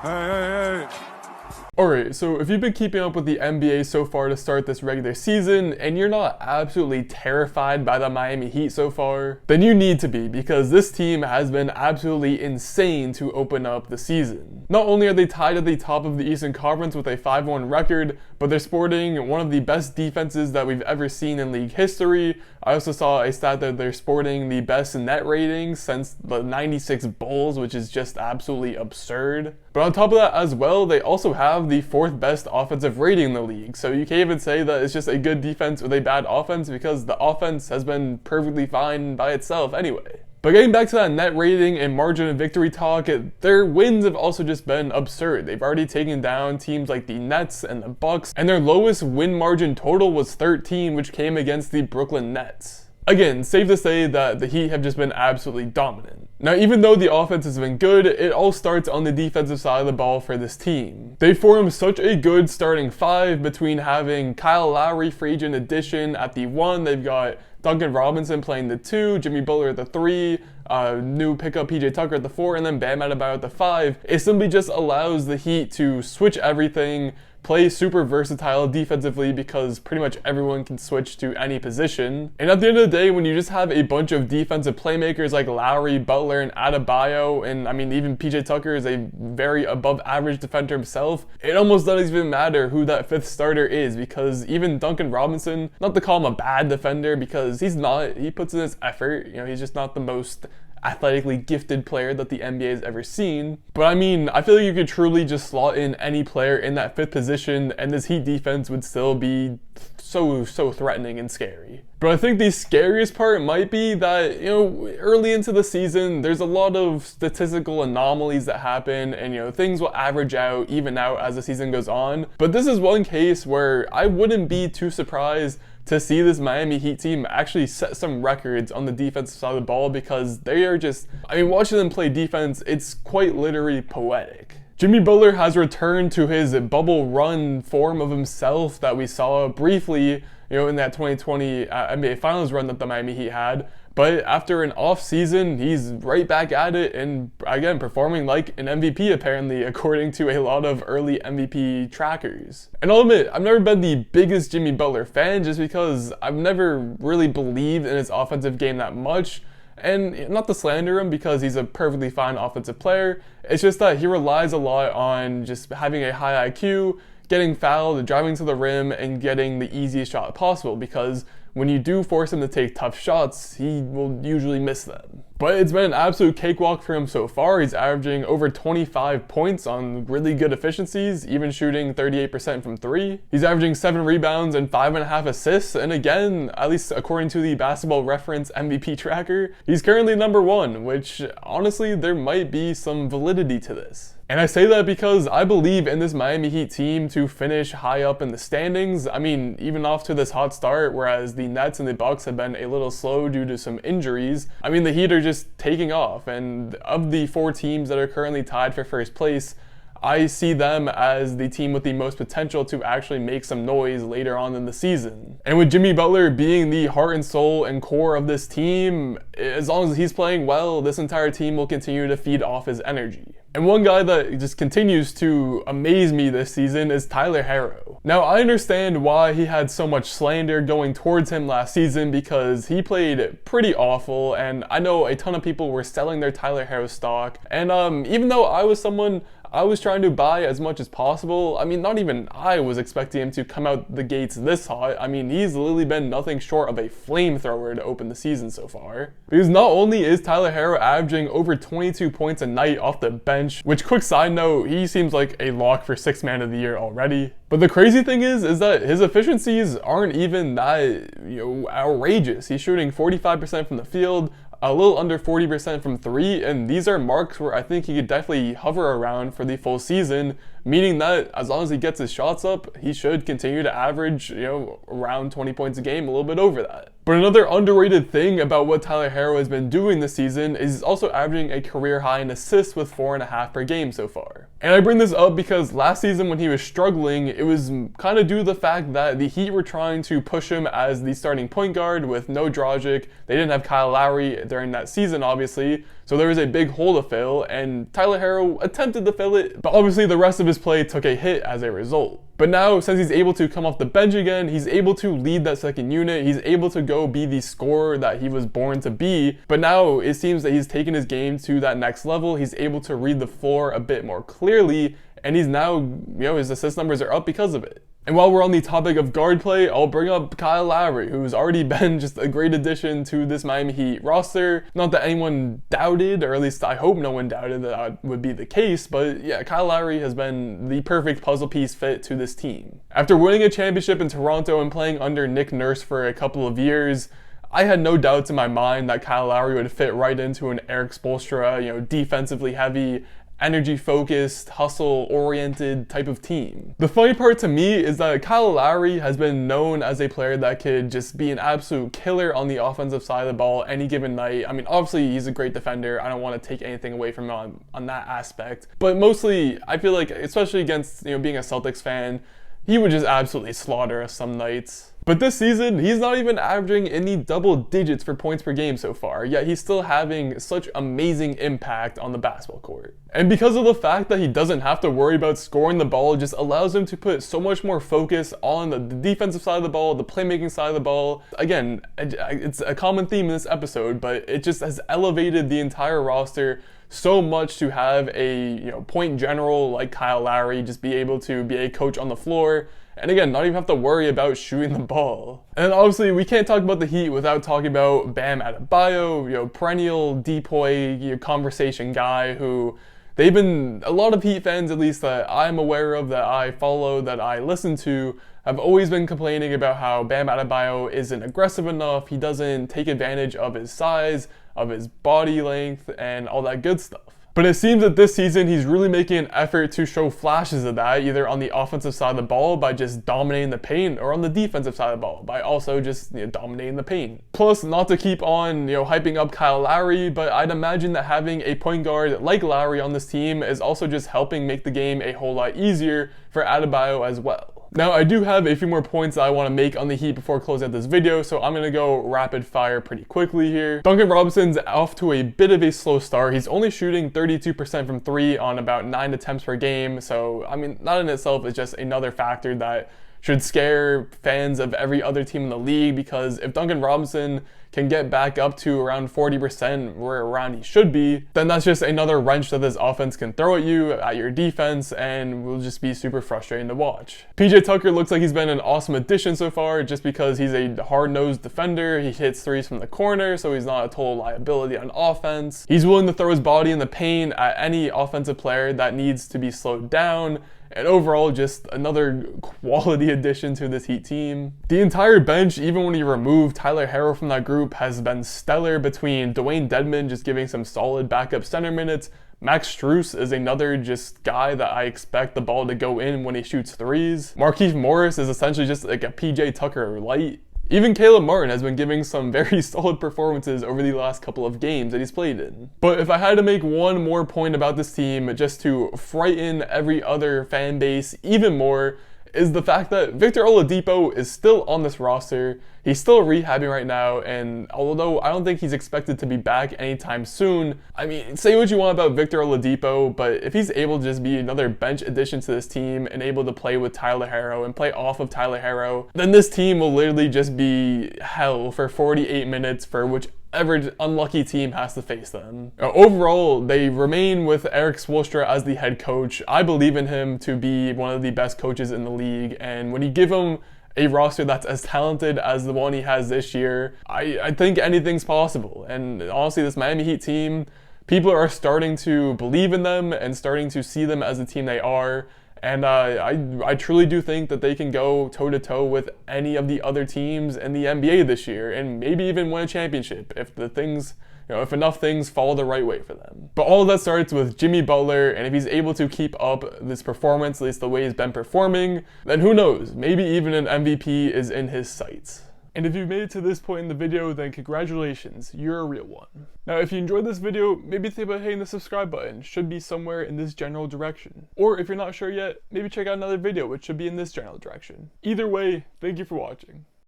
Hey. Alright, so if you've been keeping up with the NBA so far to start this regular season, and you're not absolutely terrified by the Miami Heat so far, then you need to be, because this team has been absolutely insane to open up the season. Not only are they tied at the top of the Eastern Conference with a 5-1 record, but they're sporting one of the best defenses that we've ever seen in league history. I also saw a stat that they're sporting the best net ratings since the 96 Bulls, which is just absolutely absurd. But on top of that as well, they also have the 4th best offensive rating in the league. So you can't even say that it's just a good defense with a bad offense, because the offense has been perfectly fine by itself anyway. But getting back to that net rating and margin of victory talk, their wins have also just been absurd. They've already taken down teams like the Nets and the Bucks, and their lowest win margin total was 13, which came against the Brooklyn Nets. Again, safe to say that the Heat have just been absolutely dominant. Now, even though the offense has been good, it all starts on the defensive side of the ball for this team. They formed such a good starting 5 between having Kyle Lowry, free agent addition, at the 1. They've got Duncan Robinson playing the 2, Jimmy Butler at the 3, new pickup PJ Tucker at the 4, and then Bam Adebayo at the 5. It simply just allows the Heat to switch everything, play super versatile defensively, because pretty much everyone can switch to any position. And at the end of the day, when you just have a bunch of defensive playmakers like Lowry, Butler, and Adebayo, and I mean even PJ Tucker is a very above average defender himself, it almost doesn't even matter who that 5th starter is, because even Duncan Robinson, not to call him a bad defender because he's not, he puts in his effort, he's just not the most athletically gifted player that the NBA has ever seen. But I mean, I feel like you could truly just slot in any player in that 5th position and this Heat defense would still be so threatening and scary. But I think the scariest part might be that, early into the season, there's a lot of statistical anomalies that happen, and things will average out, even out as the season goes on. But this is one case where I wouldn't be too surprised to see this Miami Heat team actually set some records on the defensive side of the ball, because they are just, watching them play defense, it's quite literally poetic. Jimmy Butler has returned to his bubble run form of himself that we saw briefly, in that 2020 NBA Finals run that the Miami Heat had. But after an off season, he's right back at it, and again, performing like an MVP apparently, according to a lot of early MVP trackers. And I'll admit, I've never been the biggest Jimmy Butler fan, just because I've never really believed in his offensive game that much. And not to slander him, because he's a perfectly fine offensive player, it's just that he relies a lot on just having a high IQ, getting fouled, driving to the rim, and getting the easiest shot possible, because when you do force him to take tough shots, he will usually miss them. But it's been an absolute cakewalk for him so far. He's averaging over 25 points on really good efficiencies, even shooting 38% from 3. He's averaging 7 rebounds and 5.5 assists, and again, at least according to the Basketball Reference MVP tracker, he's currently number 1, which honestly, there might be some validity to this. And I say that because I believe in this Miami Heat team to finish high up in the standings. Even off to this hot start, whereas the Nets and the Bucks have been a little slow due to some injuries, the Heat are just taking off. And of the 4 teams that are currently tied for first place, I see them as the team with the most potential to actually make some noise later on in the season. And with Jimmy Butler being the heart and soul and core of this team, as long as he's playing well, this entire team will continue to feed off his energy. And one guy that just continues to amaze me this season is Tyler Herro. Now, I understand why he had so much slander going towards him last season, because he played pretty awful, and I know a ton of people were selling their Tyler Herro stock. And even though I was someone I was trying to buy as much as possible, not even I was expecting him to come out the gates this hot. He's literally been nothing short of a flamethrower to open the season so far. Because not only is Tyler Herro averaging over 22 points a night off the bench, which, quick side note, he seems like a lock for 6th man of the year already. But the crazy thing is that his efficiencies aren't even that, outrageous. He's shooting 45% from the field, a little under 40% from 3, and these are marks where I think he could definitely hover around for the full season, meaning that as long as he gets his shots up, he should continue to average, around 20 points a game, a little bit over that. But another underrated thing about what Tyler Herro has been doing this season is he's also averaging a career high in assists with 4.5 per game so far. And I bring this up because last season when he was struggling, it was kind of due to the fact that the Heat were trying to push him as the starting point guard with no Dragic. They didn't have Kyle Lowry during that season, obviously. So there was a big hole to fill, and Tyler Herro attempted to fill it, but obviously the rest of his play took a hit as a result. But now, since he's able to come off the bench again, he's able to lead that second unit, he's able to go be the scorer that he was born to be, but now it seems that he's taken his game to that next level, he's able to read the floor a bit more clearly, and he's now, his assist numbers are up because of it. And while we're on the topic of guard play, I'll bring up Kyle Lowry, who's already been just a great addition to this Miami Heat roster. Not that anyone doubted, or at least I hope no one doubted that would be the case, but yeah, Kyle Lowry has been the perfect puzzle piece fit to this team. After winning a championship in Toronto and playing under Nick Nurse for a couple of years, I had no doubts in my mind that Kyle Lowry would fit right into an Eric Spoelstra, defensively heavy, energy-focused, hustle-oriented type of team. The funny part to me is that Kyle Lowry has been known as a player that could just be an absolute killer on the offensive side of the ball any given night. I mean, obviously he's a great defender. I don't want to take anything away from him on that aspect. But mostly, I feel like, especially against, being a Celtics fan, he would just absolutely slaughter us some nights. But this season, he's not even averaging in the double digits for points per game so far, yet he's still having such amazing impact on the basketball court. And because of the fact that he doesn't have to worry about scoring the ball, it just allows him to put so much more focus on the defensive side of the ball, the playmaking side of the ball. Again, it's a common theme in this episode, but it just has elevated the entire roster so much to have a point general like Kyle Lowry just be able to be a coach on the floor, and again, not even have to worry about shooting the ball. And obviously, we can't talk about the Heat without talking about Bam Adebayo, perennial depoy conversation guy who they've been, a lot of Heat fans at least that I'm aware of, that I follow, that I listen to, have always been complaining about how Bam Adebayo isn't aggressive enough, he doesn't take advantage of his size, of his body length, and all that good stuff. But it seems that this season he's really making an effort to show flashes of that, either on the offensive side of the ball by just dominating the paint, or on the defensive side of the ball by also just dominating the paint. Plus, not to keep on hyping up Kyle Lowry, but I'd imagine that having a point guard like Lowry on this team is also just helping make the game a whole lot easier for Adebayo as well. Now, I do have a few more points that I want to make on the Heat before closing out this video, so I'm going to go rapid fire pretty quickly here. Duncan Robinson's off to a bit of a slow start. He's only shooting 32% from 3 on about 9 attempts per game, so I mean, that in itself is just another factor that should scare fans of every other team in the league, because if Duncan Robinson can get back up to around 40% where around he should be, then that's just another wrench that this offense can throw at you, at your defense, and will just be super frustrating to watch. PJ Tucker looks like he's been an awesome addition so far, just because he's a hard-nosed defender. He hits threes from the corner, so he's not a total liability on offense. He's willing to throw his body in the paint at any offensive player that needs to be slowed down. And overall, just another quality addition to this Heat team. The entire bench, even when you remove Tyler Herro from that group, has been stellar, between Dwayne Dedmon just giving some solid backup center minutes. Max Strus is another just guy that I expect the ball to go in when he shoots threes. Markieff Morris is essentially just like a PJ Tucker light. Even Caleb Martin has been giving some very solid performances over the last couple of games that he's played in. But if I had to make one more point about this team, just to frighten every other fan base even more, is the fact that Victor Oladipo is still on this roster. He's still rehabbing right now, and although I don't think he's expected to be back anytime soon, I mean, say what you want about Victor Oladipo, but if he's able to just be another bench addition to this team and able to play with Tyler Herro and play off of Tyler Herro, then this team will literally just be hell for 48 minutes for whichever unlucky team has to face them. Overall, they remain with Eric Spoelstra as the head coach. I believe in him to be one of the best coaches in the league, and when you give him a roster that's as talented as the one he has this year, I think anything's possible. And honestly, this Miami Heat team, people are starting to believe in them and starting to see them as the team they are. And I truly do think that they can go toe-to-toe with any of the other teams in the NBA this year, and maybe even win a championship if the things, if enough things fall the right way for them. But all of that starts with Jimmy Butler, and if he's able to keep up this performance, at least the way he's been performing, then who knows, maybe even an MVP is in his sights. And if you've made it to this point in the video, then congratulations, you're a real one. Now, if you enjoyed this video, maybe think about hitting the subscribe button. Should be somewhere in this general direction. Or if you're not sure yet, maybe check out another video which should be in this general direction. Either way, thank you for watching.